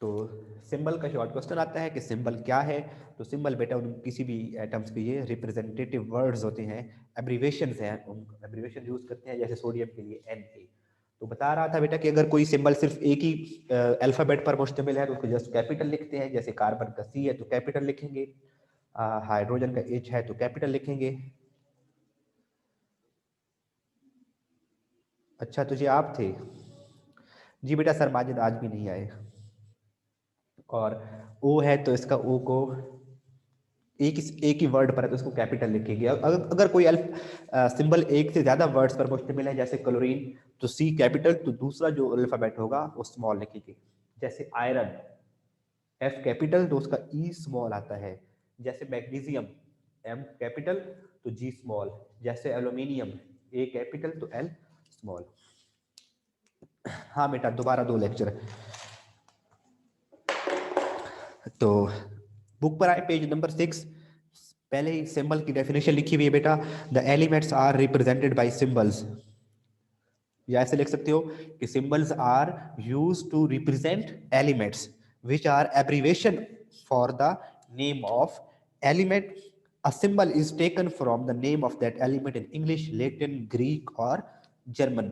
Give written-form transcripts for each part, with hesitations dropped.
तो सिंबल का short question आता है कि सिंबल क्या है। तो सिंबल बेटा उन किसी भी एटम्स के ये रिप्रेजेंटेटिव वर्ड्स होते हैं, एब्रीवेशंस हैं, उन एब्रीवेशन यूज करते हैं, जैसे सोडियम के लिए Na। तो बता रहा था बेटा कि अगर कोई सिंबल सिर्फ एक ही अल्फाबेट पर मुश्तमिल है तो उसको जस्ट कैपिटल लिखते हैं। जैसे कार्बन का C है तो कैपिटल लिखेंगे, हाइड्रोजन का H है तो कैपिटल लिखेंगे। अच्छा तुझे आप थे जी बेटा, सर माजिद आज भी नहीं आए। और O है तो इसका O को एक ही वर्ड पर है तो उसको कैपिटल लिखेंगे। अगर कोई सिंबल एक से ज्यादा वर्ड्स पर मुश्तमिल है, जैसे क्लोरीन, तो C कैपिटल, तो दूसरा जो अल्फाबेट होगा वो स्मॉल लिखेंगे। जैसे आयरन F कैपिटल तो उसका E स्मॉल आता है। जैसे मैग्नीशियम M कैपिटल तो G स्मॉल। जैसे एल्यूमिनियम A कैपिटल तो L स्मॉल। हाँ बेटा दोबारा 2 लेक्चर। तो बुक पर आए पेज नंबर 6, पहले ही सिंबल की डेफिनेशन लिखी हुई है बेटा। The elements are represented by symbols, या ऐसे लिख सकते हो कि symbols are used to represent elements which are abbreviation for the name of element. A symbol is taken from the name of that element in English, Latin, Greek और German.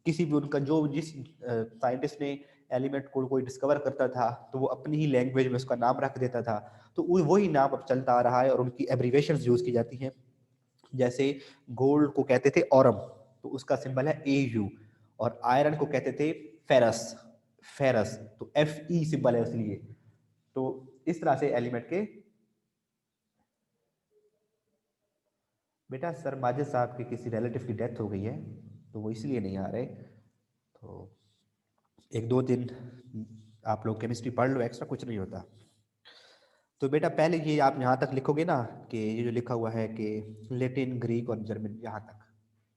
किसी भी उनका जो जिस साइंटिस्ट ने एलिमेंट को कोई discover करता था तो वो अपनी ही लैंग्वेज में उसका नाम रख देता था, तो वही नाम अब चलता आ रहा है और उनकी एब्रीवेशंस यूज की जाती हैं। जैसे गोल्ड को कहते थे ऑरम तो उसका सिंबल है AU, और आयरन को कहते थे फेरस, फेरस तो FE सिंबल है इसलिए। तो इस तरह से एलिमेंट के बेटा, सर माजिद साहब के किसी रिलेटिव की डेथ हो गई है तो वो इसलिए नहीं आ रहे। तो 1-2 दिन आप लोग केमिस्ट्री पढ़ लो, एक्स्ट्रा कुछ नहीं होता। तो बेटा पहले ये आप यहाँ तक लिखोगे ना कि ये जो लिखा हुआ है कि लैटिन, ग्रीक और जर्मन, यहाँ तक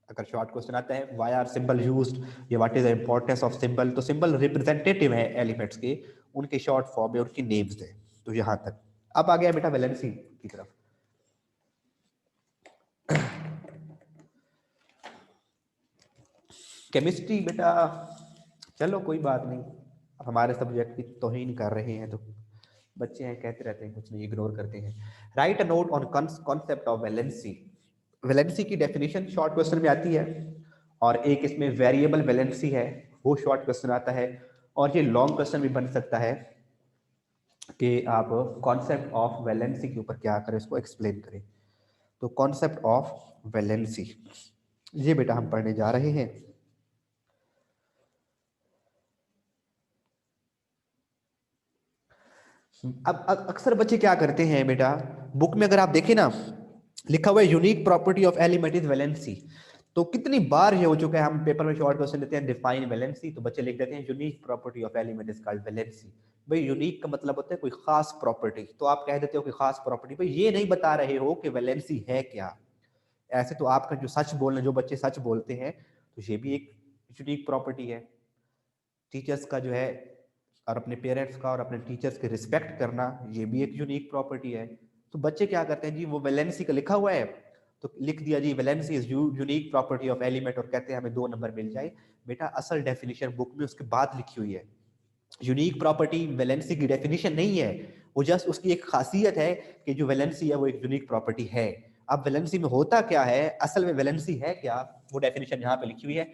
अगर शॉर्ट क्वेश्चन आता है व्हाई आर सिंबल यूज्ड या what is the importance of symbol, तो सिंबल रिप्रेजेंटेटिव है एलिमेंट्स के, उनके शॉर्ट फॉर्म में उनकी नेम्स है। तो यहाँ तक। अब आ गया बेटा वैलेंसी की तरफ। केमिस्ट्री बेटा चलो कोई बात नहीं, हमारे सब्जेक्ट की तौहीन कर रहे हैं तो बच्चे हैं कहते रहते हैं, कुछ नहीं, इग्नोर करते हैं। Right a note on concept of valency. Valency की डेफिनेशन शॉर्ट क्वेश्चन में आती है, और एक इसमें वेरिएबल वैलेंसी है, वो शॉर्ट क्वेश्चन आता है। और ये लॉन्ग क्वेश्चन भी बन सकता है कि आप कॉन्सेप्ट ऑफ वैलेंसी के ऊपर क्या करें, इसको एक्सप्लेन करें। तो कॉन्सेप्ट ऑफ वैलेंसी ये बेटा हम पढ़ने जा रहे हैं। अब अक्सर बच्चे क्या करते हैं बेटा, बुक में अगर आप देखें ना लिखा हुआ है unique property of element is valency. तो कितनी बार ये हो चुका है, हम पेपर में शॉर्ट क्वेश्चन लेते हैं डिफाइन वैलेंसी, तो बच्चे लिख देते हैं unique property of element is called valency. भाई यूनिक का मतलब होता है कोई खास प्रॉपर्टी, तो आप कह देते हो कि खास प्रॉपर्टी, भाई ये नहीं बता रहे हो कि वैलेंसी है क्या। ऐसे तो आपका जो सच बोलने, जो बच्चे सच बोलते हैं, तो ये भी एक यूनिक प्रॉपर्टी है। टीचर्स का जो है और अपने पेरेंट्स का और अपने टीचर्स के रिस्पेक्ट करना, ये भी एक यूनिक प्रॉपर्टी है। तो बच्चे क्या करते हैं जी, वो वैलेंसी का लिखा हुआ है तो लिख दिया जी valency is unique property of element, और कहते हैं हमें 2 नंबर मिल जाए। बेटा असल डेफिनेशन बुक में उसके बाद लिखी हुई है। यूनिक प्रॉपर्टी वैलेंसी की डेफिनेशन नहीं है, वो जस्ट उसकी एक खासियत है कि जो वैलेंसी है वो एक यूनिक प्रॉपर्टी है। अब वैलेंसी में होता क्या है, असल में वैलेंसी है क्या, वो डेफिनेशन यहाँ पे लिखी हुई है।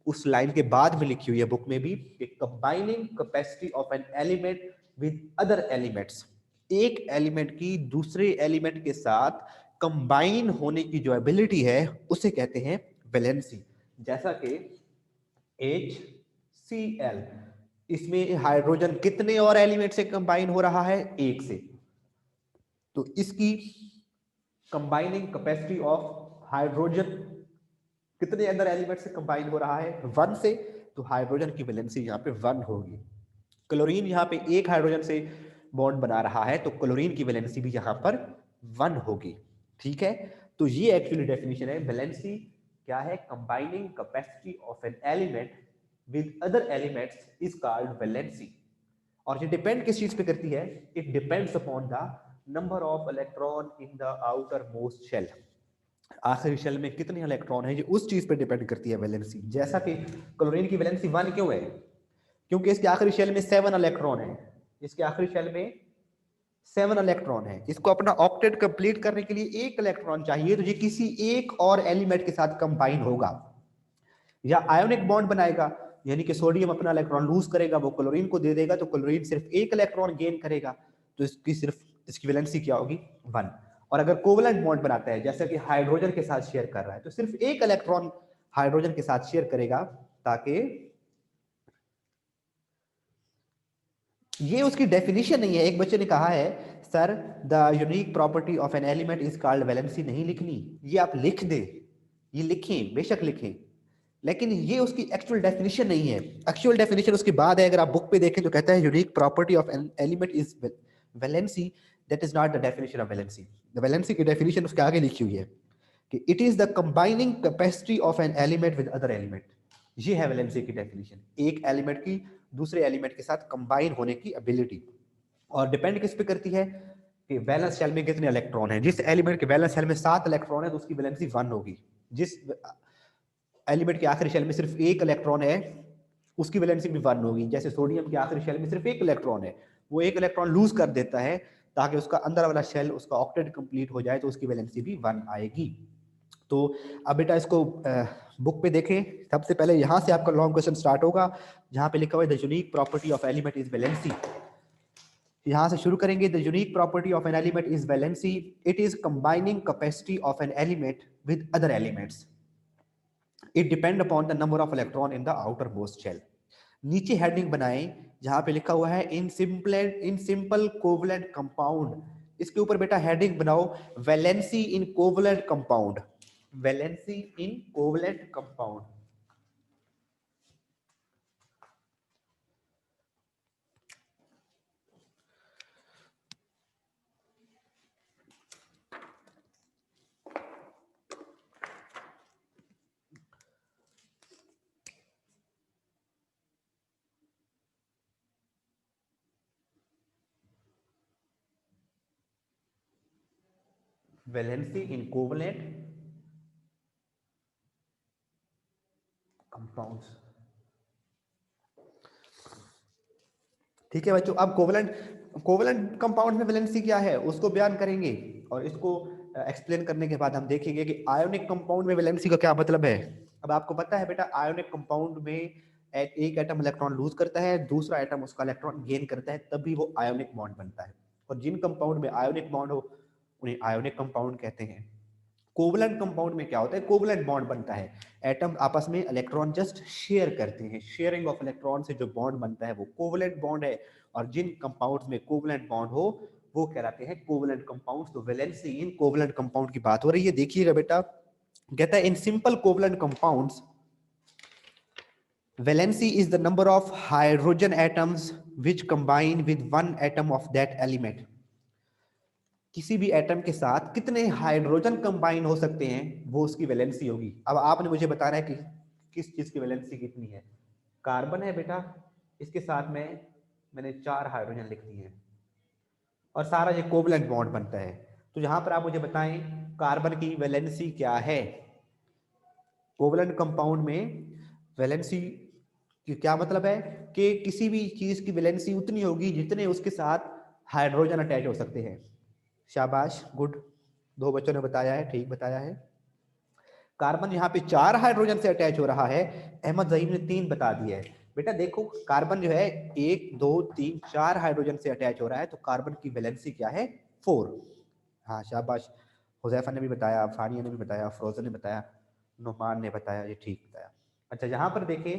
उस लाइन के बाद में लिखी हुई है बुक में भी कि combining capacity of an element with other elements, एक एलिमेंट की दूसरे एलिमेंट के साथ कंबाइन होने की जो एबिलिटी है उसे कहते हैं वैलेंसी। जैसा कि HCl, इसमें हाइड्रोजन कितने और एलिमेंट से कंबाइन हो रहा है, एक से, तो इसकी कंबाइनिंग कैपेसिटी ऑफ हाइड्रोजन कितने अदर एलिमेंट से कंबाइन हो रहा है, 1 से, तो हाइड्रोजन की वैलेंसी यहाँ पे 1 होगी। क्लोरीन यहाँ पे एक हाइड्रोजन से बॉन्ड बना रहा है तो क्लोरीन की वैलेंसी भी यहाँ पर 1 होगी। ठीक है, तो ये एक्चुअली डेफिनेशन है वैलेंसी क्या है, combining capacity of an element with other elements is called valency. और ये डिपेंड किस चीज पे करती है, it depends upon the number of electron in the outer most shell, आखिरी शेल में कितने इलेक्ट्रॉन है, ये उस चीज पे डिपेंड करती है वैलेंसी। जैसा कि क्लोरीन की वैलेंसी 1 क्यों है, क्योंकि इसके आखिरी शेल में 7 इलेक्ट्रॉन है, इसके आखिरी शेल में 7 इलेक्ट्रॉन है। इसको अपना ऑक्टेट कंप्लीट करने के लिए 1 इलेक्ट्रॉन चाहिए, तो ये किसी एक और एलिमेंट के साथ कंबाइन होगा या आयोनिक बॉन्ड बनाएगा, यानी कि सोडियम अपना इलेक्ट्रॉन लूज करेगा, वो क्लोरीन को दे देगा, तो क्लोरीन सिर्फ 1 इलेक्ट्रॉन गेन करेगा, तो इसकी सिर्फ इसकी वैलेंसी क्या होगी 1। और अगर कोवलेंट बॉन्ड बनाता है जैसे कि हाइड्रोजन के साथ शेयर कर रहा है, तो सिर्फ 1 इलेक्ट्रॉन हाइड्रोजन के साथ शेयर करेगा, ताकि ये उसकी डेफिनेशन नहीं है। एक बच्चे ने कहा है sir the unique property of an element is called valency, नहीं लिखनी, ये आप लिख दे, ये लिखें, बेशक लिखें, लेकिन ये उसकी एक्चुअल डेफिनेशन नहीं है। एक्चुअल डेफिनेशन उसके बाद है, अगर आप बुक पे देखें तो कहता है unique property of an element is valency, that is not the definition of valency. The valency की डेफिनेशन उसके आगे लिखी हुई है कि it is the combining capacity of an element with other element. ये है वैलेंसी की डेफिनेशन, एक एलिमेंट की दूसरे एलिमेंट के साथ कंबाइन होने की एबिलिटी। और डिपेंड किस पे करती है कि वैलेंस शेल में कितने इलेक्ट्रॉन है। जिस एलिमेंट के वैलेंस शेल में 7 इलेक्ट्रॉन है तो उसकी वैलेंसी 1 होगी। जिस एलिमेंट के आखिरी शेल में सिर्फ 1 इलेक्ट्रॉन है उसकी वैलेंसी भी 1 होगी। जैसे सोडियम के आखिरी शेल में सिर्फ 1 इलेक्ट्रॉन है, वो 1 इलेक्ट्रॉन लूज कर देता है ताकि उसका अंदर वाला शेल, उसका ऑक्टेट कंप्लीट हो जाए, तो उसकी वैलेंसी भी 1 आएगी। तो अब बेटा इसको बुक पे देखें। सबसे पहले यहाँ से आपका लॉन्ग क्वेश्चन स्टार्ट होगा, जहाँ पे लिखा हुआ है the unique property of element is valency. यहाँ से शुरू करेंगे। The unique property of an element is valency, it is combining capacity of an element with other elements, it depend upon the number of electron in the outer most shell. नीचे heading बनाएं जहां पे लिखा हुआ है in simple covalent compound, इसके ऊपर बेटा हेडिंग बनाओ वैलेंसी इन कोवलेंट कंपाउंड, वैलेंसी इन कोवलेंट कंपाउंड। वैलेंसी इन कोवलेंट कंपाउंड्स। ठीक है बच्चों, अब कोवलेंट कोवलेंट कंपाउंड में वैलेंसी क्या है उसको बयान करेंगे, और इसको एक्सप्लेन करने के बाद हम देखेंगे कि आयोनिक कंपाउंड में वैलेंसी का क्या मतलब है। अब आपको पता है बेटा आयोनिक कंपाउंड में एक एटम इलेक्ट्रॉन लूज करता है, दूसरा एटम उसका इलेक्ट्रॉन गेन करता है, तभी वो आयोनिक बॉन्ड बनता है। और जिन कंपाउंड में आयोनिक बॉन्ड हो उन्हें आयोनिक कंपाउंड कहते हैं। कोवलेंट कंपाउंड में क्या होता है, कोवलेंट बॉन्ड बनता है, एटम आपस में इलेक्ट्रॉन जस्ट शेयर करते हैं, शेयरिंग ऑफ इलेक्ट्रॉन से जो बॉन्ड बनता है वो कोवलेंट बॉन्ड है। और जिन कंपाउंड्स में कोवलेंट बॉन्ड हो वो कहलाते हैं कोवलेंट कंपाउंड्स। तो वैलेंसी इन कोवलेंट कंपाउंड की बात हो रही है। देखिएगा बेटा, कहता है in simple covalent compounds valency is the number of hydrogen atoms which combine with one atom of that element. किसी भी एटम के साथ कितने हाइड्रोजन कंबाइन हो सकते हैं वो उसकी वैलेंसी होगी। अब आपने मुझे बताना है कि किस चीज की वैलेंसी कितनी है। कार्बन है बेटा, इसके साथ में मैंने 4 हाइड्रोजन लिख दिए हैं और सारा ये कोवलेंट बॉन्ड बनता है। तो यहां पर आप मुझे बताएं कार्बन की वैलेंसी क्या है। कोवलेंट कंपाउंड में वैलेंसी की क्या मतलब है कि किसी भी चीज की वैलेंसी उतनी होगी जितने उसके साथ हाइड्रोजन अटैच हो सकते हैं। शाबाश, गुड, 2 बच्चों ने बताया है, ठीक बताया है। कार्बन यहाँ पे 4 हाइड्रोजन से अटैच हो रहा है, अहमद जहीम ने 3 बता दिया है। बेटा देखो कार्बन जो है 1 2 3 4 हाइड्रोजन से अटैच हो रहा है, तो कार्बन की वैलेंसी क्या है 4। हाँ शाबाश, हुजैफा ने भी बताया, फानिया ने भी बताया, फ्रोजन ने बताया, नुमान ने बताया, ये ठीक बताया। अच्छा यहाँ पर देखें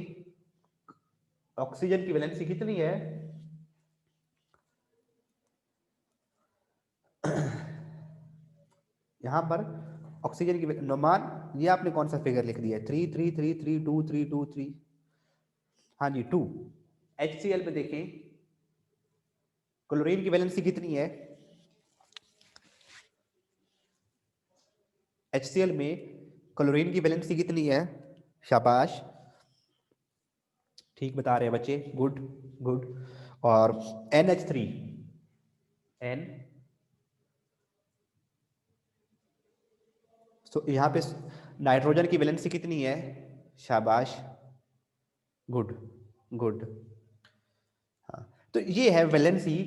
ऑक्सीजन की वैलेंसी कितनी है। यहाँ पर ऑक्सीजन की नुमान, ये आपने कौन सा फिगर लिख दिया है 3 3 3 3 2 3 2 3। हाँ जी 2। HCl पे देखें क्लोरीन की वैलेंसी कितनी है। HCl में क्लोरीन की वैलेंसी कितनी है। शाबाश, ठीक बता रहे हैं बच्चे, गुड गुड। और NH3 N, तो यहाँ पे नाइट्रोजन की वैलेंसी कितनी है। शाबाश, गुड गुड। तो ये है वैलेंसी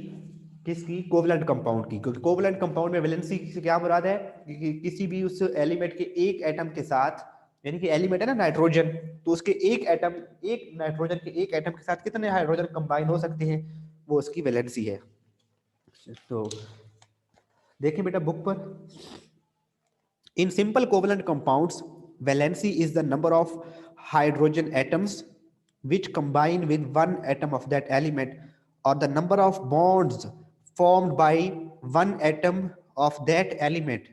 किसकी, कोवलेंट कंपाउंड की। क्योंकि कोवलेंट कंपाउंड में वैलेंसी से क्या मुराद है कि किसी भी उस एलिमेंट के एक एटम के साथ, यानी कि एलिमेंट है ना नाइट्रोजन, तो उसके एक एटम, एक नाइट्रोजन के एक एटम के साथ कितने हाइड्रोजन कंबाइन हो सकते हैं, वो उसकी वैलेंसी है। तो देखिए बेटा बुक पर, in simple covalent compounds valency is the number of hydrogen atoms which combine with one atom of that element, or the number of bonds formed by one atom of that element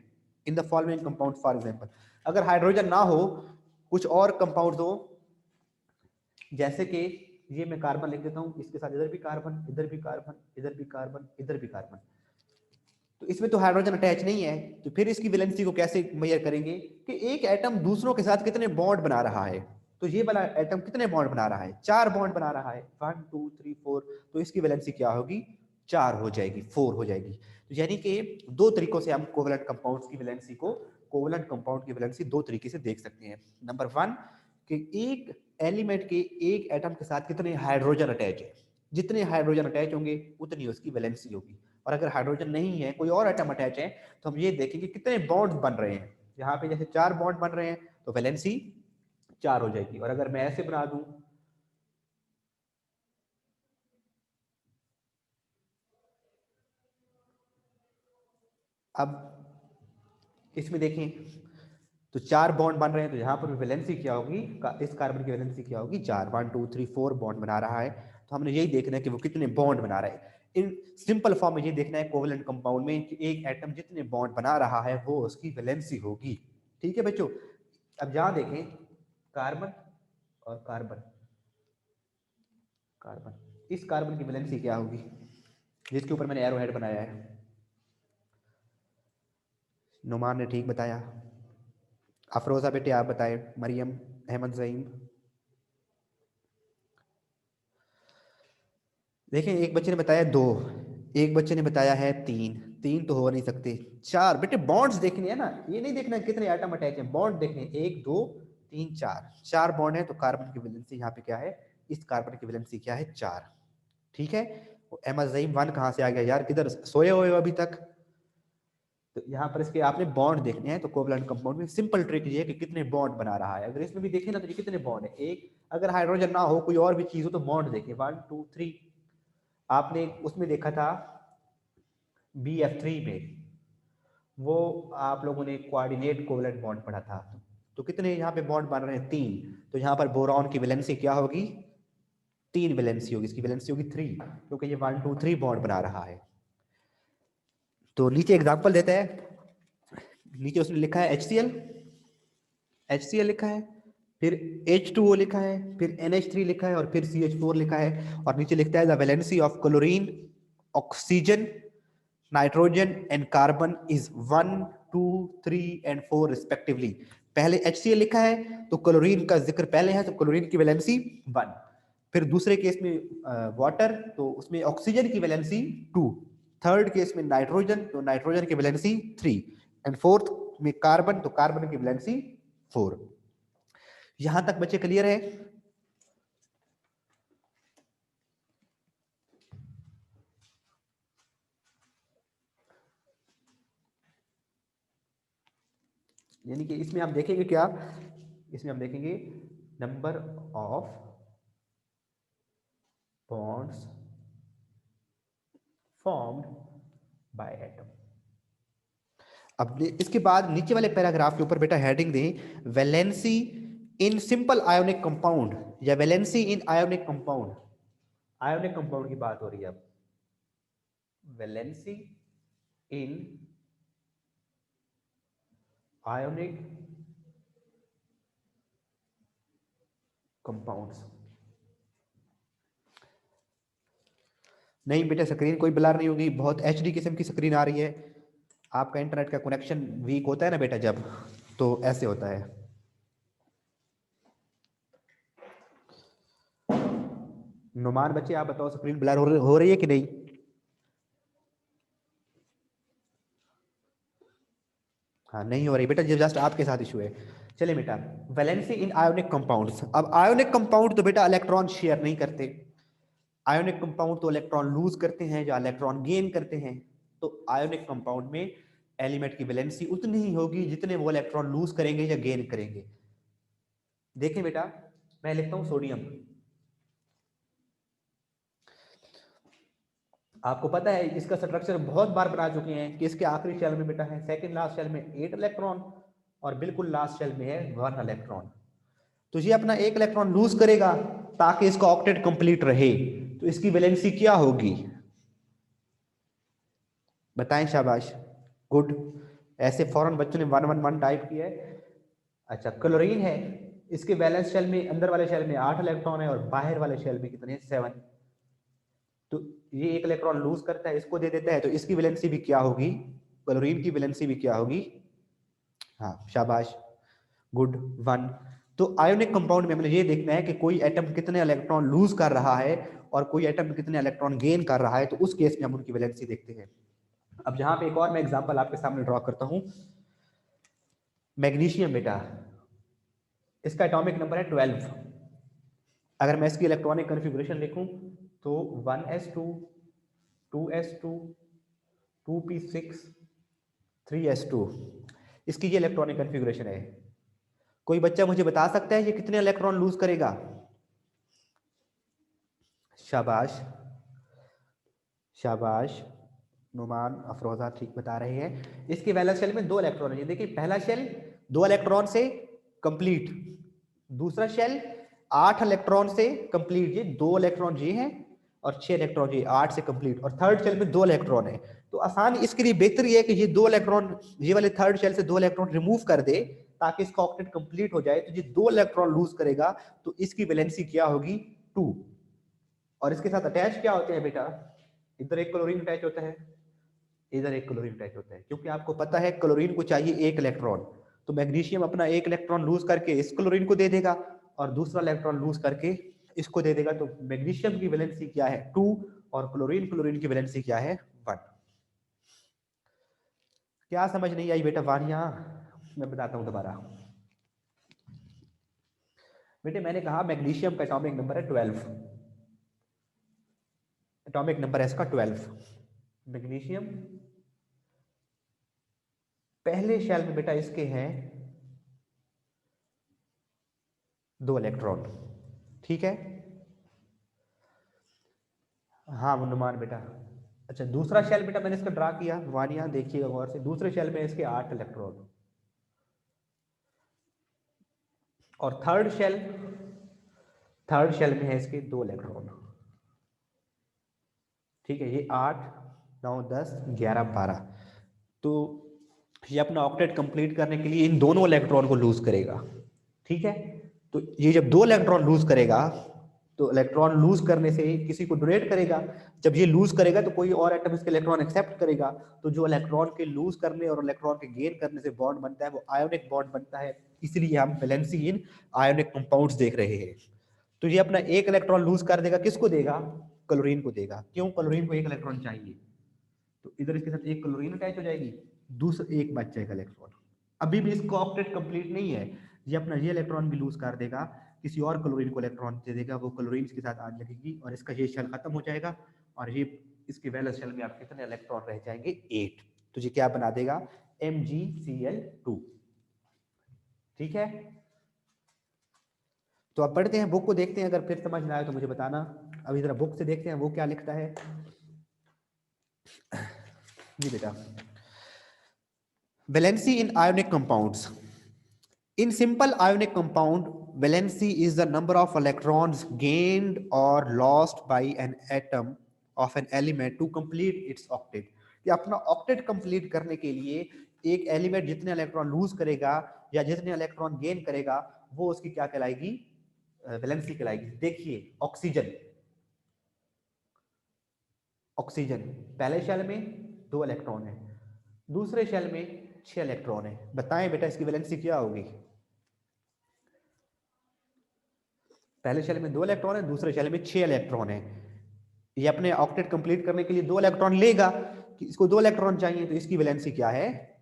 in the following compound. For example, अगर hydrogen ना हो, कुछ और compound हो, जैसे कि ये मैं कार्बन लिख देता हूं, इसके साथ इधर भी कार्बन, इधर भी कार्बन, इधर भी कार्बन, इधर भी कार्बन, तो इसमें तो हाइड्रोजन अटैच नहीं है, तो फिर इसकी वैलेंसी को कैसे मेजर करेंगे कि एक एटम दूसरों के साथ कितने बॉन्ड बना रहा है। तो ये वाला एटम कितने बॉन्ड बना रहा है, 4 बॉन्ड बना रहा है, 1 2 3 4, तो इसकी वैलेंसी क्या होगी, 4 हो जाएगी, 4 हो जाएगी। तो यानी कि दो तरीकों से हम कोवलेंट कंपाउंड्स की वैलेंसी को, कोवलेंट कंपाउंड की वैलेंसी दो तरीके से देख सकते हैं। नंबर 1 कि एक एलिमेंट के एक एटम के साथ कितने हाइड्रोजन अटैच है, जितने हाइड्रोजन अटैच होंगे उतनी उसकी वैलेंसी होगी। और अगर हाइड्रोजन नहीं है, कोई और एटम अटैच है, तो हम ये देखेंगे कितने बॉन्ड बन रहे हैं। यहाँ पे जैसे 4 बॉन्ड बन रहे हैं तो वैलेंसी 4 हो जाएगी। और अगर मैं ऐसे बना दूं, अब इसमें देखें तो 4 बॉन्ड बन रहे हैं, तो यहाँ पर वैलेंसी क्या होगी, इस कार्बन की वैलेंसी क्या होगी, 4, 1 2 3 4 बॉन्ड बना रहा है। तो हमने यही देखना है कि वो कितने बॉन्ड बना रहा है। इन सिंपल फॉर्म में ये देखना है कोवलेंट कंपाउंड में कि एक एटम जितने बॉन्ड बना रहा है वो उसकी वैलेंसी होगी। ठीक है बच्चों। अब जहां देखें कार्बन और कार्बन, कार्बन, इस कार्बन की वैलेंसी क्या होगी, जिसके ऊपर मैंने एरो हेड बनाया है। नुमान ने ठीक बताया, अफरोजा बेटे आप बताएं, मरियम, अहमद जईम। देखें एक बच्चे ने बताया 2, एक बच्चे ने बताया है 3, 3 तो हो नहीं सकते। 4 बेटे बॉन्ड्स देखने हैं ना, ये नहीं देखना कितने एटम अटैच हैं, बॉन्ड देखने, 1 2 3 4, 4 बॉन्ड है, तो कार्बन की वैलेंसी यहाँ पे क्या है, इस कार्बन की वैलेंसी क्या है, 4। ठीक है। अहमद जईम 1 कहाँ से आ गया यार, किधर सोए हुए हो अभी तक। तो यहाँ पर इसके आपने बॉन्ड देखने हैं, तो कोवलेंट कंपाउंड में सिंपल ट्रिक ये है कि कितने बॉन्ड बना रहा है। अगर इसमें भी देखें ना तो ये कितने बॉन्ड है, एक, अगर हाइड्रोजन ना हो कोई और भी चीज हो तो बॉन्ड देखें, 1 2 3। आपने उसमें देखा था BF3 में, वो आप लोगों ने कोऑर्डिनेट कोवलेंट बॉन्ड पढ़ा था, तो कितने यहाँ पे बॉन्ड बन रहे हैं, 3। तो यहाँ पर बोरॉन की वैलेंसी क्या होगी, 3 वैलेंसी होगी, इसकी वैलेंसी होगी 3, क्योंकि ये 1 2 3 बॉन्ड बना रहा है। तो नीचे एग्जांपल देता है, नीचे उसने लिखा है HCl लिखा है, फिर H2O लिखा है, फिर NH3 लिखा है, और फिर CH4 लिखा है, और नीचे लिखता है the valency of chlorine, oxygen, nitrogen and carbon is 1 2 3 and 4 respectively. पहले HCl लिखा है तो क्लोरीन का जिक्र पहले है, तो क्लोरीन की वैलेंसी 1। फिर दूसरे केस में वाटर, तो उसमें ऑक्सीजन की वैलेंसी 2। थर्ड केस में नाइट्रोजन, तो नाइट्रोजन की वैलेंसी 3। एंड फोर्थ में कार्बन, तो कार्बन की वैलेंसी 4। यहां तक बच्चे क्लियर है। यानी कि इसमें आप देखेंगे क्या, इसमें हम देखेंगे number of bonds formed by atom. अब इसके बाद नीचे वाले पैराग्राफ के ऊपर बेटा हेडिंग दें valency in simple ionic compound, या valency in ionic compound. Ionic compound की बात हो रही है अब, वैलेंसी इन आयोनिक कंपाउंड्स। नहीं बेटा स्क्रीन कोई ब्लर नहीं होगी, बहुत HD किस्म की स्क्रीन आ रही है। आपका इंटरनेट का कनेक्शन वीक होता है ना बेटा जब, तो ऐसे होता है। नुमान बच्चे आप बताओ स्क्रीन ब्लर हो रही है कि नहीं। हाँ नहीं हो रही बेटा, ये जस्ट आपके साथ इशू है। चलिए बेटा, वैलेंसी इन आयोनिक कंपाउंड्स। अब आयोनिक कंपाउंड तो बेटा इलेक्ट्रॉन शेयर नहीं करते, आयोनिक कंपाउंड तो इलेक्ट्रॉन लूज करते हैं या इलेक्ट्रॉन गेन करते हैं, तो आयोनिक कंपाउंड में एलिमेंट की वैलेंसी उतनी ही होगी जितने वो इलेक्ट्रॉन लूज करेंगे या गेन करेंगे। देखें बेटा, मैं लिखता हूं सोडियम। आपको पता है इसका स्ट्रक्चर बहुत बार बना चुके हैं कि इसके आखिरी शेल में बेटा है, सेकंड लास्ट शेल में 8 इलेक्ट्रॉन और बिल्कुल लास्ट शेल में है 1 इलेक्ट्रॉन। तो ये अपना 1 इलेक्ट्रॉन लूज करेगा ताकि इसका ऑक्टेट कंप्लीट रहे, तो इसकी वैलेंसी क्या होगी बताएं? शाबाश, गुड। ऐसे फौरन बच्चों ने 111 टाइप किया है। अच्छा, क्लोरीन है, इसके वैलेंस शेल में, अंदर वाले शेल में 8 इलेक्ट्रॉन है और बाहर वाले शेल में कितने? 7। तो ये 1 इलेक्ट्रॉन लूज करता है, इसको दे देता है, तो इसकी वैलेंसी भी क्या होगी? क्लोरीन की वैलेंसी भी क्या होगी? हाँ शाबाश, गुड, 1। तो आयोनिक कंपाउंड में हमें ये देखना है कि कोई एटम कितने इलेक्ट्रॉन लूज कर रहा है और कोई एटम कितने इलेक्ट्रॉन गेन कर रहा है, तो उस केस में हम उनकी वैलेंसी देखते हैं। अब जहां पे एक और मैं एग्जांपल आपके सामने ड्रॉ करता हूं, मैग्नीशियम बेटा, इसका एटॉमिक नंबर है 12। अगर मैं इसकी इलेक्ट्रॉनिक कॉन्फ़िगरेशन लिखूं तो 1s2 2s2 2p6 3s2, इसकी ये इलेक्ट्रॉनिक कॉन्फ़िगरेशन है। कोई बच्चा मुझे बता सकता है ये कितने इलेक्ट्रॉन लूज करेगा? शाबाश शाबाश, नुमान अफरोजा ठीक बता रहे हैं। इसके वैलेंस शेल में 2 इलेक्ट्रॉन है। देखिए पहला शेल 2 इलेक्ट्रॉन से कंप्लीट, दूसरा शेल 8 इलेक्ट्रॉन से कंप्लीट, ये 2 इलेक्ट्रॉन ये हैं और 6 इलेक्ट्रॉन ये 8 से कंप्लीट, और थर्ड शेल में 2 इलेक्ट्रॉन है। तो आसान इसके लिए बेहतर ये है कि ये 2 इलेक्ट्रॉन, ये वाले थर्ड शेल से 2 इलेक्ट्रॉन रिमूव कर दे ताकि इसका ऑक्टेट कंप्लीट हो जाए। तो ये 2 इलेक्ट्रॉन लूज करेगा, तो इसकी वैलेंसी क्या होगी? 2। और इसके साथ अटैच क्या होते हैं बेटा? इधर एक क्लोरीन अटैच होता है, इधर एक क्लोरीन अटैच होता है, क्योंकि आपको पता है क्लोरीन को चाहिए 1 इलेक्ट्रॉन, तो मैग्नीशियम अपना 1 इलेक्ट्रॉन लूज करके इस क्लोरीन को दे देगा और दूसरा इलेक्ट्रॉन लूज करके इसको दे देगा। तो मैग्नीशियम की वैलेंसी क्या है? 2, और क्लोरीन की वैलेंसी क्या है? 1। क्या समझ नहीं आई बेटा वानिया? मैं बताता हूं दोबारा। बेटे मैंने कहा मैग्नीशियम का एटॉमिक नंबर है 12, एटॉमिक नंबर है इसका 12। मैग्नीशियम पहले शेल में बेटा इसके हैं 2 इलेक्ट्रॉन, ठीक है? हाँ अनुमान बेटा। अच्छा, दूसरा शेल बेटा मैंने इसका ड्रा किया, वानिया देखिएगा गौर से, दूसरे शेल में इसके 8 इलेक्ट्रॉन, और थर्ड शेल में है इसके 2 इलेक्ट्रॉन, ठीक है? ये 8 9 10 11 12। तो ये अपना ऑक्टेट कंप्लीट करने के लिए इन दोनों इलेक्ट्रॉन को लूज करेगा, ठीक है? तो ये जब 2 इलेक्ट्रॉन लूज करेगा, तो इलेक्ट्रॉन लूज करने से किसी को डोनेट करेगा। जब ये लूज करेगा तो कोई और एटम इसके इलेक्ट्रॉन एक्सेप्ट करेगा, तो जो इलेक्ट्रॉन के लूज करने और इलेक्ट्रॉन के गेन करने से बॉन्ड बनता है वो आयोनिक बॉन्ड बनता है। इसलिए हम वैलेंसी इन आयोनिक कंपाउंड्स देख रहे हैं। तो ये अपना 1 इलेक्ट्रॉन लूज कर देगा, किसको देगा? क्लोरीन को देगा। क्यों? क्लोरीन को 1 इलेक्ट्रॉन चाहिए, तो इधर इसके साथ एक क्लोरीन अटैच हो जाएगी, दूसरा एक बच जाएगा इलेक्ट्रॉन। अभी भी इसका ऑक्टेट कंप्लीट नहीं है, ये अपना ये इलेक्ट्रॉन भी लूज कर देगा, किसी और क्लोरीन को इलेक्ट्रॉन दे देगा, वो क्लोरीन के साथ आज लगेगी और इसका ये शेल खत्म हो जाएगा, और ये इसके वैलेंस शेल में आप कितने इलेक्ट्रॉन रह जाएंगे? 8। तो ये क्या बना देगा? MgCl2, ठीक है? तो अब पढ़ते हैं, बुक को देखते हैं, अगर फिर समझ ना आए तो मुझे बताना। अभी जरा बुक से देखते हैं वो क्या लिखता है। जी बेटा, valency in ionic compounds. In simple ionic compound, valency is the number of electrons gained or lost by an atom of an element to complete its octet. कि अपना ऑक्टेट कंप्लीट करने के लिए एक एलिमेंट जितने इलेक्ट्रॉन लूज करेगा या जितने इलेक्ट्रॉन गेन करेगा, वो उसकी क्या कहलाएगी? वैलेंसी कहलाएगी। देखिए ऑक्सीजन, ऑक्सीजन पहले शेल में 2 इलेक्ट्रॉन है, दूसरे शेल में 6 इलेक्ट्रॉन है। बताएं बेटा इसकी वैलेंसी क्या होगी? पहले शेल में 2 इलेक्ट्रॉन है, दूसरे शेल में 6 इलेक्ट्रॉन है। ये अपने ऑक्टेट कंप्लीट करने के लिए 2 इलेक्ट्रॉन लेगा, कि इसको 2 इलेक्ट्रॉन चाहिए, तो इसकी वैलेंसी क्या है?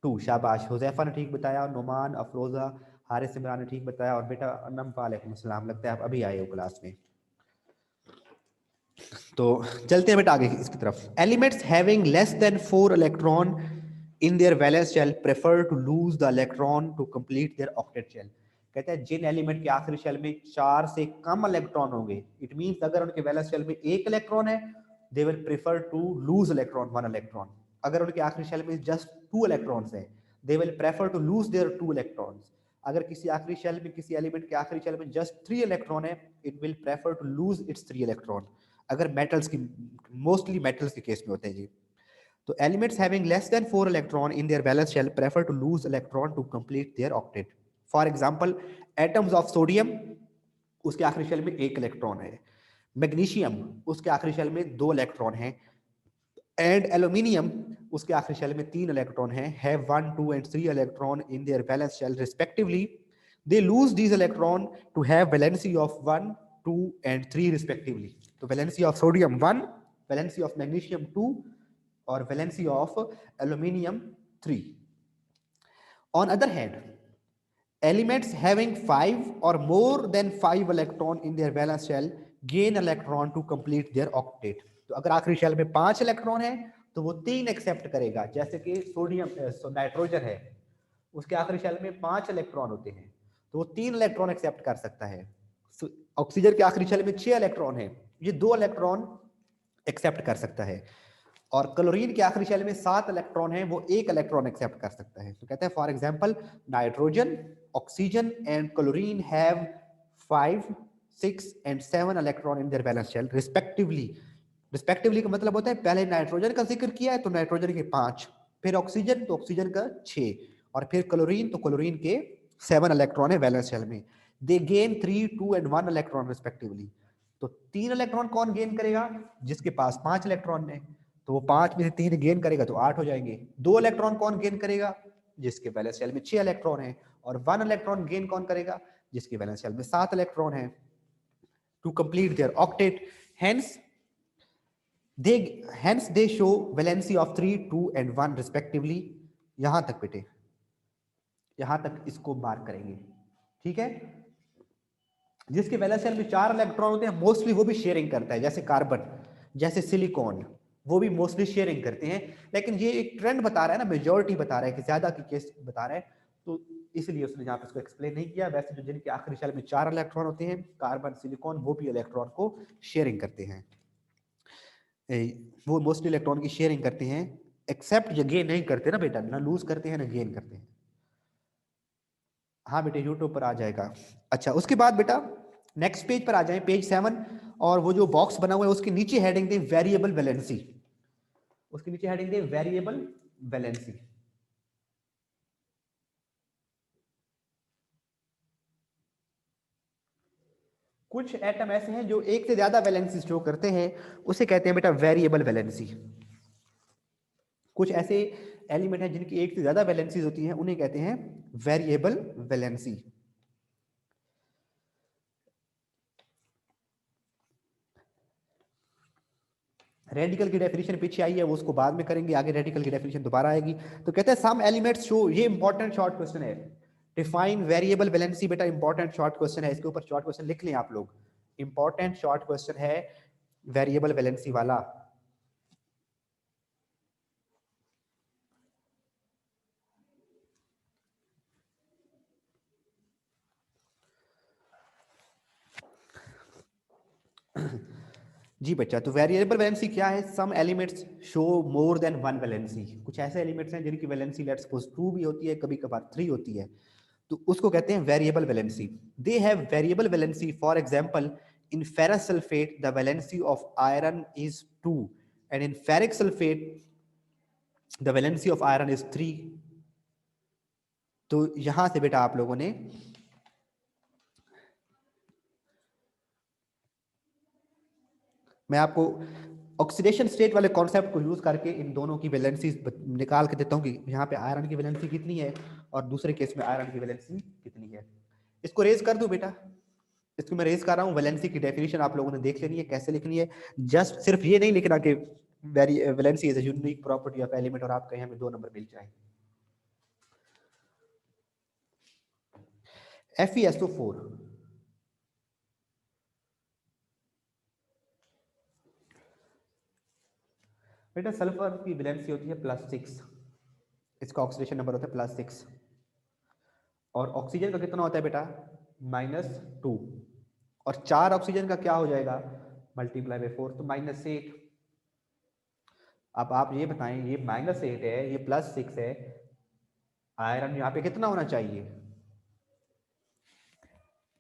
2। शाबाश, हुजैफा ने ठीक बताया, नुमान, अफरोजा, हारिस इमरान ने ठीक बताया, और बेटा अनम वालेकुम अस्सलाम, लगता है आप अभी आए हो क्लास में। तो चलते हैं बेटा आगे इसकी तरफ। Elements having less than 4 electron in their valence shell prefer to lose the electron to complete their octet shell. कहते हैं जिन एलिमेंट के आखिरी शेल में 4 से कम इलेक्ट्रॉन होंगे, इट मींस अगर उनके वैलेंस शेल में 1 इलेक्ट्रॉन है, they will prefer to lose electron 1 electron. अगर उनके आखिरी शेल में जस्ट 2 इलेक्ट्रॉन्स है, they will prefer to lose their 2 electrons. अगर किसी आखिरी शेल में, किसी एलिमेंट के आखिरी शेल में जस्ट 3 इलेक्ट्रॉन है, it will prefer to lose its 3 electron. अगर मेटल्स की, मोस्टली मेटल्स के केस में होते हैं जी। तो elements having less than 4 electron in their valence shell prefer to lose electron to complete their octet. For example atoms of sodium, उसके आखिरी शेल में 1 इलेक्ट्रॉन है। मैग्नीशियम, उसके आखिरी शेल में 2 इलेक्ट्रॉन है। एंड एल्यूमिनियम, उसके आखिरी शेल में 3 इलेक्ट्रॉन है, have 1, 2 and 3 electron in their valence shell respectively. They lose these electron to have valency of 1, 2 and 3 respectively. तो valency of sodium 1, valency of magnesium 2 और valency of aluminium 3। On other hand, elements having 5 or more than 5 electron in their valence shell gain electron to complete their octet। तो अगर आखिरी shell में 5 electron है तो वो 3 accept करेगा। जैसे कि सोडियम, नाइट्रोजन है, उसके आखिरी शेल में 5 इलेक्ट्रॉन होते हैं, तो वो 3 इलेक्ट्रॉन एक्सेप्ट कर सकता है। ऑक्सीजन के आखिरी शेल में 6 इलेक्ट्रॉन है, ये 2 इलेक्ट्रॉन एक्सेप्ट कर सकता है। और क्लोरीन के आखिरी शेल में 7 इलेक्ट्रॉन है, वो 1 इलेक्ट्रॉन एक्सेप्ट कर सकता है। तो कहते हैं for example nitrogen, oxygen and chlorine have 5, 6 एंड 7 electron in their valence shell respectively. Respectively का मतलब होता है पहले नाइट्रोजन का जिक्र किया है तो नाइट्रोजन के 5, फिर ऑक्सीजन तो ऑक्सीजन का 6, और फिर क्लोरीन तो क्लोरीन के 7 इलेक्ट्रॉन है वैलेंस शेल में। दे गेन 3, 2 एंड 1 इलेक्ट्रॉन रिस्पेक्टिवली। तो 3 इलेक्ट्रॉन कौन गेन करेगा? जिसके पास 5 इलेक्ट्रॉन है, तो वो 5 में से 3 गेन करेगा तो 8 हो जाएंगे। 2 इलेक्ट्रॉन कौन गेन करेगा? जिसके वैलेंस शेल में 6 इलेक्ट्रॉन है। और 1 इलेक्ट्रॉन गेन कौन करेगा? जिसके वैलेंस शेल में 7 इलेक्ट्रॉन है। To complete their octet, hence they show valency of 3, 2 and 1 respectively. यहां तक बेटे, यहां तक इसको मार्क करेंगे, ठीक है। जिसके वैलेंस शेल में 4 इलेक्ट्रॉन होते हैं, मोस्टली वो भी शेयरिंग करता है, जैसे कार्बन, जैसे सिलिकॉन, वो भी मोस्टली शेयरिंग करते हैं। लेकिन ये एक ट्रेंड बता रहा है ना, मेजॉरिटी बता रहा है कि ज्यादा की केस बता रहा है, तो इसलिए उसने यहाँ पे इसको एक्सप्लेन नहीं किया। वैसे जो जिनके आखिरी शेल में 4 इलेक्ट्रॉन होते हैं, कार्बन, सिलिकॉन, वो भी इलेक्ट्रॉन को शेयरिंग करते हैं। वो मोस्टली इलेक्ट्रॉन की शेयरिंग करते हैं, एक्सेप्ट ये गेन नहीं करते ना बेटा, ना लूज करते हैं ना गेन करते हैं। हाँ बेटे यूट्यूब पर आ जाएगा। अच्छा, उसके बाद बेटा नेक्स्ट पेज पर आ जाए, पेज 7, और वो जो बॉक्स बना हुआ है उसके नीचे हेडिंग दें वेरिएबल वैलेंसी। उसके नीचे हेडिंग दें वेरिएबल वैलेंसी। कुछ एटम ऐसे हैं जो एक से ज्यादा वैलेंसी शो करते हैं, उसे कहते हैं बेटा वेरिएबल वैलेंसी। कुछ ऐसे एलिमेंट हैं जिनकी एक से ज्यादा वैलेंसीज होती हैं, उन्हें कहते हैं वेरिएबल वैलेंसी। रेडिकल की डेफिनेशन पीछे आई है, वो उसको बाद में करेंगे, आगे रेडिकल की डेफिनेशन दोबारा आएगी। तो कहते हैं सम एलिमेंट्स शो, ये इंपॉर्टेंट शॉर्ट क्वेश्चन है, डिफाइन वेरिएबल वैलेंसी। बेटा इंपॉर्टेंट शॉर्ट क्वेश्चन है, इसके ऊपर शॉर्ट क्वेश्चन लिख लें आप लोग। इंपॉर्टेंट शॉर्ट क्वेश्चन है वेरिएबल वैलेंसी वाला। जी बच्चा, तो वेरिएबल वैलेंसी क्या है? Some elements show more than 1 valency. कुछ ऐसे एलिमेंट्स हैं जिनकी वैलेंसी लेट्स सपोज 2 भी होती है, कभी कभार 3 होती है, तो उसको कहते हैं variable valency. They have variable valency, for example in ferrous sulphate the valency of iron is 2 and in ferric sulphate the valency of iron is 3। तो यहां से बेटा आप लोगों ने मैं आपको ऑक्सीडेशन स्टेट वाले कॉन्सेप्ट को यूज करके इन दोनों की वैलेंसी निकाल के देता हूं कि यहाँ पे आयरन की वैलेंसी कितनी है और दूसरे केस में आयरन की वैलेंसी कितनी है। इसको रेज कर दूं बेटा? इसको मैं रेज कर रहा हूँ। वैलेंसी की डेफिनेशन आप लोगों ने देख लेनी है कैसे लिखनी है। जस्ट सिर्फ ये नहीं लिखना कि valency is a unique property of element और आप कहें हमें 2 नंबर मिल जाए। FeSO4, बेटा सल्फर की वैलेंसी होती है +6, इसका ऑक्सीडेशन नंबर होता है +6, और ऑक्सीजन का कितना होता है बेटा -2, और 4 ऑक्सीजन का क्या हो जाएगा मल्टीप्लाई बाय 4 तो -8। अब आप ये बताएं, ये -8 है, ये +6 है, आयरन यहाँ पे कितना होना चाहिए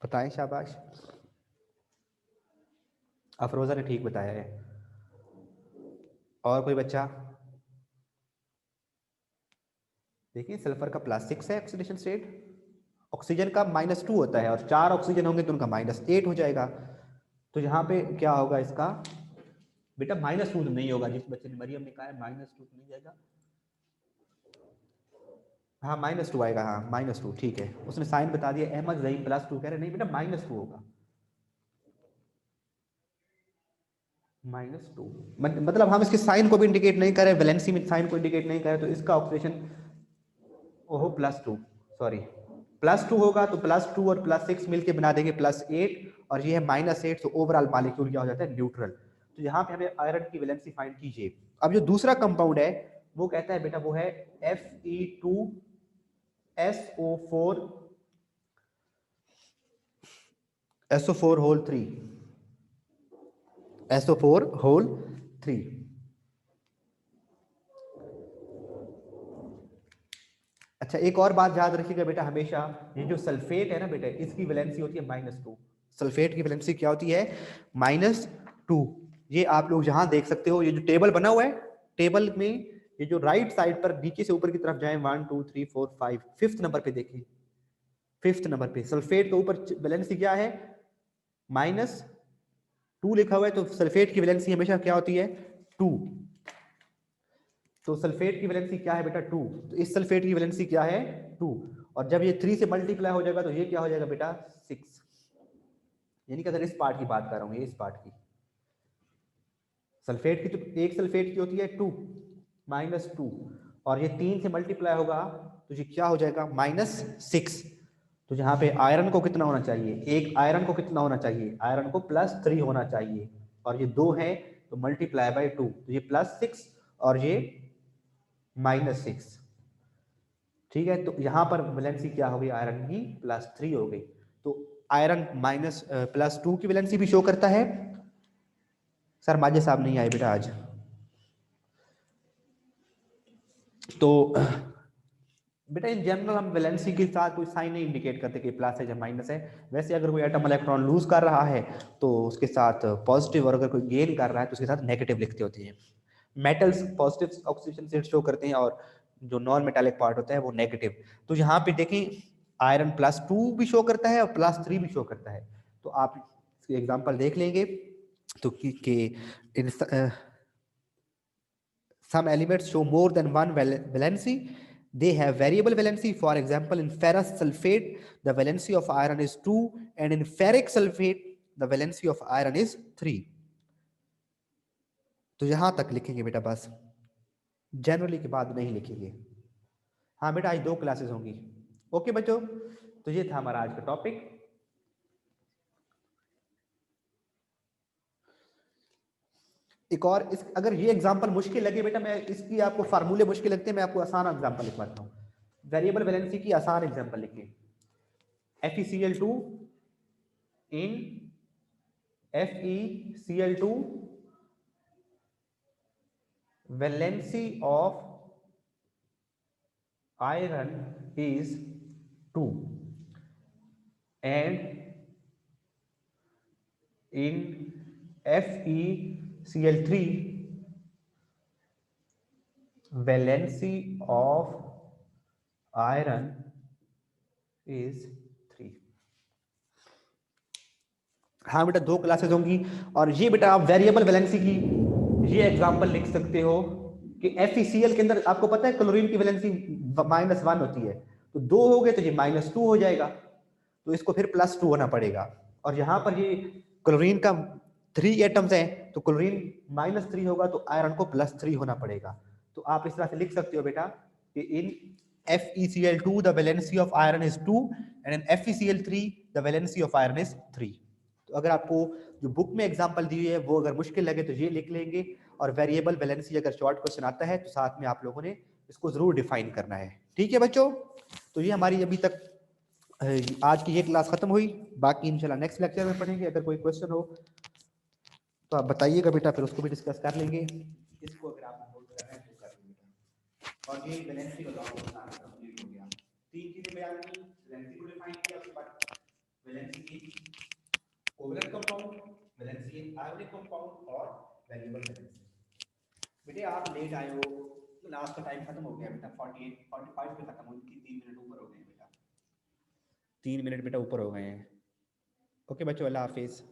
बताएं, शाबाश। अफरोजा ने ठीक बताया है, और कोई बच्चा? देखिए सल्फर का +6 है ऑक्सीडेशन स्टेट, ऑक्सीजन का -2 होता है, और 4 ऑक्सीजन होंगे तो उनका -8 हो जाएगा। तो यहाँ पे क्या होगा इसका बेटा -2 तो नहीं होगा, जिस बच्चे ने मरियम ने कहा है -2 तो नहीं जाएगा, हाँ -2 आएगा, हाँ -2 ठीक है, उसने साइन बता दिया। अहमद जहीम +2 कह रहे नहीं बेटा -2 होगा, -2 मतलब हम इसके साइन को भी इंडिकेट नहीं करें, वैलेंसी में साइन को इंडिकेट नहीं करें, तो इसका ऑक्सीडेशन ओहो +2 सॉरी +2 होगा, तो +2 और +6 मिलके बना देंगे +8, और ये है -8, तो ओवरऑल मॉलिक्यूल क्या हो जाता है न्यूट्रल। तो यहाँ पे हमें आयरन की वैलेंसी फाइंड कीजिए। अब जो दूसरा कंपाउंड है वो कहता है बेटा वो है Fe2SO4 SO4 whole 3, SO4 whole 3। अच्छा एक और बात याद रखिएगा बेटा, हमेशा ये जो सल्फेट है ना बेटा, इसकी वैलेंसी होती है -2, सल्फेट की वैलेंसी क्या होती है -2। ये आप लोग यहाँ देख सकते हो, ये जो टेबल बना हुआ है, टेबल में ये जो राइट साइड पर नीचे से ऊपर की तरफ जाए 1 2 3 4 5, 5th नंबर पे देखिए, 5th नंबर पे सल्फेट के ऊपर वैलेंसी क्या है -2 लिखा हुआ है, तो सल्फेट की वैलेंसी हमेशा क्या होती है 2। तो सल्फेट की वैलेंसी क्या है बेटा 2, तो इस सल्फेट की वैलेंसी क्या है 2, और जब ये 3 से मल्टीप्लाई हो जाएगा तो ये क्या हो जाएगा बेटा 6। यानी कि अगर इस पार्ट की बात कर रहा हूं, ये इस पार्ट की सल्फेट की, तो एक सल्फेट की होती है 2 -2, और ये 3 से मल्टीप्लाई होगा तो ये क्या हो जाएगा -6। तो यहाँ पे आयरन को कितना होना चाहिए, एक आयरन को कितना होना चाहिए, आयरन को +3 होना चाहिए, और ये 2 है तो मल्टीप्लाई बाय 2, तो ये +6 और ये -6, ठीक है। तो यहाँ पर वैलेंसी क्या हो गई आयरन की +3 हो गई। तो आयरन +2 की वैलेंसी भी शो करता है। सर माजे साहब नहीं आए बेटा आज, तो बेटा इन जनरल हम वैलेंसी के साथ कोई साइन नहीं इंडिकेट करते कि प्लस है या माइनस है। वैसे अगर कोई एटम इलेक्ट्रॉन लूज कर रहा है तो उसके साथ पॉजिटिव, और अगर कोई गेन कर रहा है तो उसके साथ नेगेटिव लिखते होते हैं। Metals positive oxidation state show करते हैं, और जो नॉन मेटालिक पार्ट होता है वो नेगेटिव। तो यहाँ पे देखें आयरन +2 भी शो करता है और +3 भी शो करता है। तो आप इसके एग्जांपल देख लेंगे तो कि some elements show more than one valency, they have variable valency. For example, in ferrous sulfate the valency of iron is 2, and in ferric sulfate the valency of iron is 3। तो यहां तक लिखेंगे बेटा, बस जनरली के बाद नहीं लिखेंगे। हाँ बेटा आज 2 क्लासेस होंगी। ओके बच्चों, तो ये था हमारा आज का टॉपिक। एक और अगर ये एग्जांपल मुश्किल लगे बेटा, मैं इसकी आपको फार्मूले मुश्किल लगते हैं, मैं आपको आसान एग्जांपल लिखवाता हूँ। वेरिएबल वैलेंसी की आसान एग्जांपल लिखिए, FeCl2 in FeCl2 valency of iron is 2, and in FeCl3 valency of iron is 3। हाँ बेटा 2 क्लासेस होंगी। और ये बेटा आप वेरिएबल वैलेंसी की ये एग्जांपल लिख सकते हो कि FeCl के अंदर आपको पता है क्लोरीन की वैलेंसी -1 होती है, तो 2 हो गए तो ये -2 हो जाएगा, तो इसको फिर +2 होना पड़ेगा। और यहाँ पर ये क्लोरीन का 3 एटम्स हैं, तो क्लोरीन -3 होगा तो आयरन को +3 होना पड़ेगा। तो आप इस तरह से लिख सकते हो बेटा कि इन FeCl2 the valency of iron is 2, and in FeCl3 the valency of iron is 3। तो अगर आपको जो बुक में एग्जांपल दी हुई है वो अगर मुश्किल लगे तो ये लिख लेंगे, और वेरिएबल वैलेंसी अगर शॉर्ट क्वेश्चन आता है तो साथ में आप लोगों ने इसको जरूर डिफाइन करना है। ठीक है बच्चों, तो ये हमारी अभी तक आज की ये क्लास खत्म हुई, बाकी इंशाल्लाह नेक्स्ट लेक्चर में पढ़ेंगे। अगर कोई क्वेश्चन हो तो आप बताइएगा बेटा, फिर उसको भी डिस्कस कर लेंगे। इसको अगर आप नोट कर रहे हैं तो कर लीजिएगा। और ये वैलेंसी का लॉ कंप्लीट हो गया। तीन चीजें बयान की, वैलेंसी को डिफाइन किया, उसके बाद वैलेंसी की covalent compound, valency ionic compound और वेरिएबल वैलेंसी। बेटे आप लेट आए हो, लास्ट का टाइम खत्म हो गया बेटा, 48 45 पे खत्म हो, 3 मिनट ऊपर हो गए बेटा, 3 मिनट बेटा ऊपर हो गए हैं। ओके बच्चों, अल्लाह हाफिज।